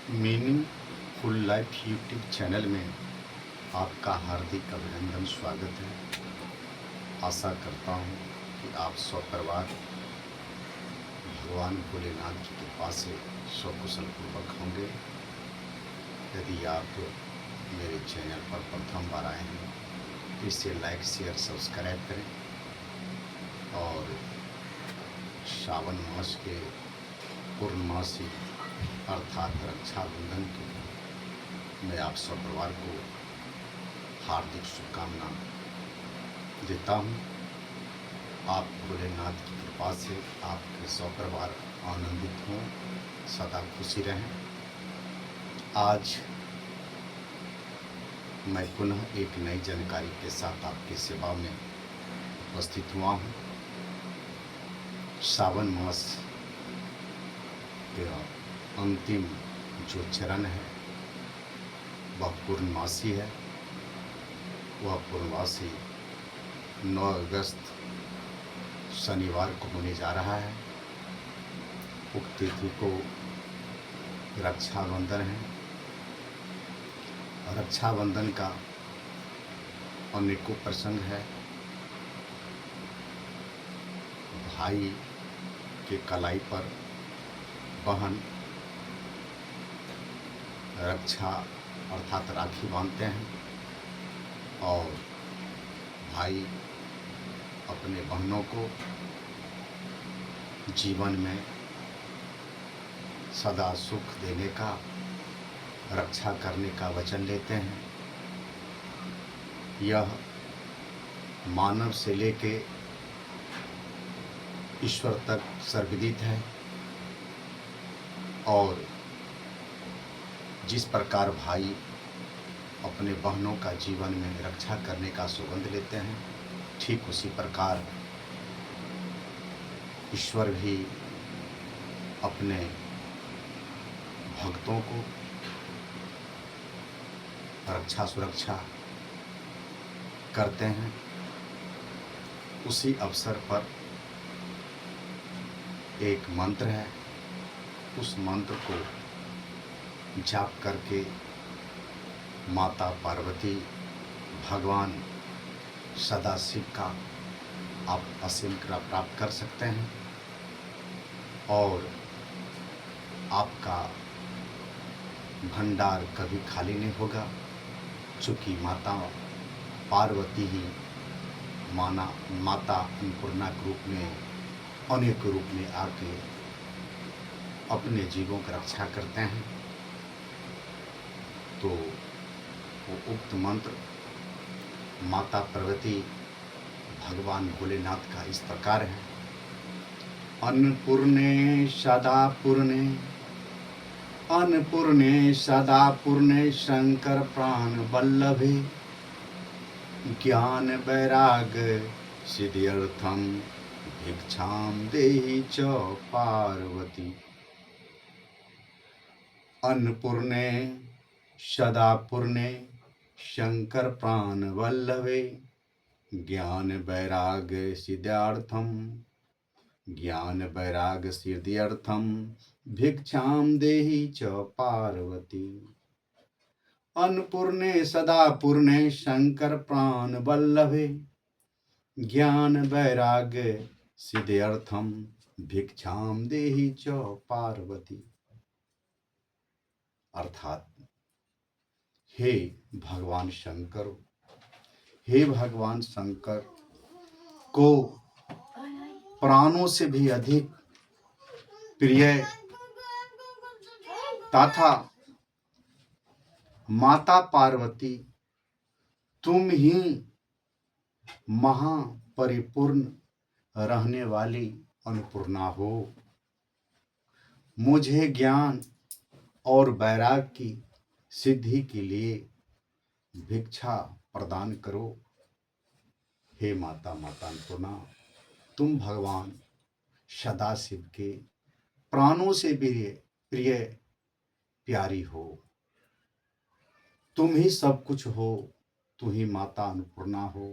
Meaningful life YouTube channel में आपका हार्दिक अभिनंदन स्वागत है। आशा करता हूँ कि आप सपरिवार भगवान भोलेनाथ की कृपा से सकुशल पूर्वक होंगे। यदि आप मेरे चैनल पर प्रथम बार आए हैं तो इसे लाइक शेयर सब्सक्राइब करें और सावन मास के पूर्णमासी अर्थात रक्षाबंधन की मैं आप सब परिवार को हार्दिक शुभकामना देता हूँ। आप भोलेनाथ की कृपा से आपके सपरिवार आनंदित हों, सदा खुशी रहें। आज मैं पुनः एक नई जानकारी के साथ आपकी सेवा में उपस्थित हुआ हूँ। सावन मास के अंतिम जो चरण है वह पूर्णमासी है। वह पूर्णमासी 9 अगस्त शनिवार को होने जा रहा है। उक्त तिथि को रक्षाबंधन है। रक्षाबंधन का अनेकों प्रसंग है। भाई के कलाई पर बहन रक्षा अर्थात राखी बांधते हैं और भाई अपने बहनों को जीवन में सदा सुख देने का, रक्षा करने का वचन लेते हैं। यह मानव से लेके ईश्वर तक सर्वविदित है और जिस प्रकार भाई अपने बहनों का जीवन में रक्षा करने का सौगंध लेते हैं, ठीक उसी प्रकार ईश्वर भी अपने भक्तों को रक्षा सुरक्षा करते हैं। उसी अवसर पर एक मंत्र है, उस मंत्र को जाप करके माता पार्वती, भगवान सदाशिव का आप असीम कृपा प्राप्त कर सकते हैं और आपका भंडार कभी खाली नहीं होगा, चूँकि माता पार्वती ही माता अन्नपूर्णा के रूप में अनेक रूप में आके अपने जीवों की रक्षा करते हैं। तो वो उक्त मंत्र माता पार्वती भगवान भोलेनाथ का इस प्रकार है। अन्नपूर्णे सदा पूर्णे, अन्नपूर्णे सदा पूर्णे शंकर प्राण वल्लभे, ज्ञान वैराग्य सिद्ध्यर्थम भिक्षाम देहि च पार्वती। अन्नपूर्णे सदा पूर्णे शंकर प्राण वल्लभे, ज्ञान वैराग्य सिद्ध्यार्थम, ज्ञान वैराग्य सिद्ध्यर्थम भिक्षाम देहि च पार्वती। अन्नपूर्णे सदा पूर्णे शंकर प्राण वल्लभे, ज्ञान वैराग्य सिद्ध्यर्थम भिक्षाम देहि च पार्वती। अर्थात हे भगवान शंकर, हे भगवान शंकर को प्राणों से भी अधिक प्रिय तथा माता पार्वती तुम ही महापरिपूर्ण रहने वाली अन्नपूर्णा हो। मुझे ज्ञान और वैराग्य की सिद्धि के लिए भिक्षा प्रदान करो। हे माता अन्नपूर्णा, तुम भगवान सदाशिव के प्राणों से भी प्रिय प्यारी हो। तुम ही सब कुछ हो, तू ही माता अन्नपूर्णा हो,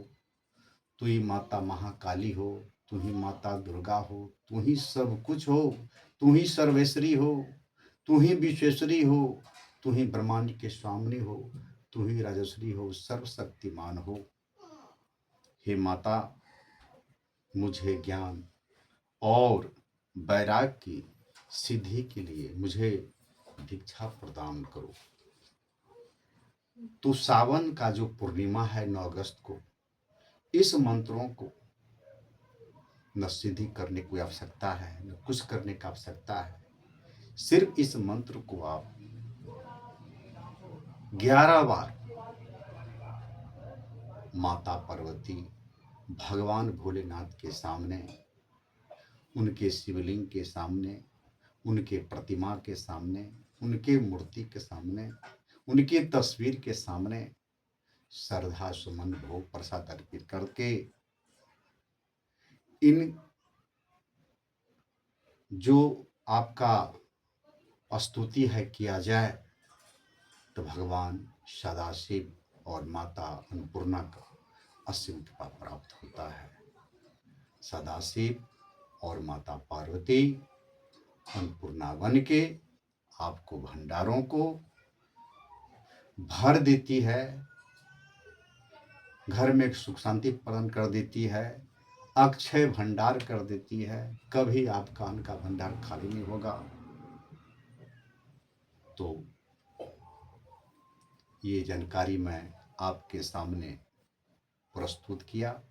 तू ही माता महाकाली हो, तू ही माता दुर्गा हो, तू ही सब कुछ हो, तू ही सर्वेश्वरी हो, तू ही विश्वेश्वरी हो, तू ही ब्रह्मांड के स्वामिनी हो, तू ही राजश्री हो, सर्वशक्तिमान हो। हे माता, मुझे ज्ञान और वैराग की सिद्धि के लिए मुझे दीक्षा प्रदान करो। तो सावन का जो पूर्णिमा है 9 अगस्त को, इस मंत्रों को न सिद्धि करने की आवश्यकता है, न कुछ करने की आवश्यकता है। सिर्फ इस मंत्र को आप 11 बार माता पार्वती, भगवान भोलेनाथ के सामने, उनके शिवलिंग के सामने, उनके प्रतिमा के सामने, उनके मूर्ति के सामने, उनकी तस्वीर के सामने श्रद्धा सुमन भोग प्रसाद अर्पित करके इन जो आपका स्तुति है किया जाए, तो भगवान सदाशिव और माता अन्नपूर्णा का असीम कृपा प्राप्त होता है। सदाशिव और माता पार्वती अन्नपूर्णा बन के आपको भंडारों को भर देती है, घर में सुख शांति प्रदान कर देती है, अक्षय भंडार कर देती है। कभी आपका अन्न का भंडार खाली नहीं होगा। तो ये जानकारी मैं आपके सामने प्रस्तुत किया।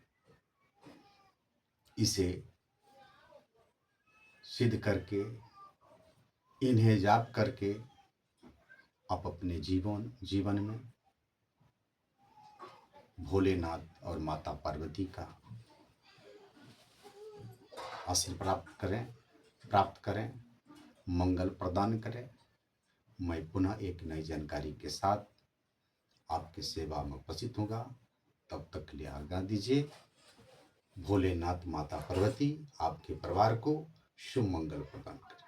इसे सिद्ध करके, इन्हें जाप करके आप अपने जीवन में भोलेनाथ और माता पार्वती का आशीर्वाद प्राप्त करें, मंगल प्रदान करें। मैं पुनः एक नई जानकारी के साथ आपकी सेवा में उपस्थित होगा। तब तक के लिए आज्ञा दीजिए। भोलेनाथ माता पार्वती आपके परिवार को शुभ मंगल प्रदान करें।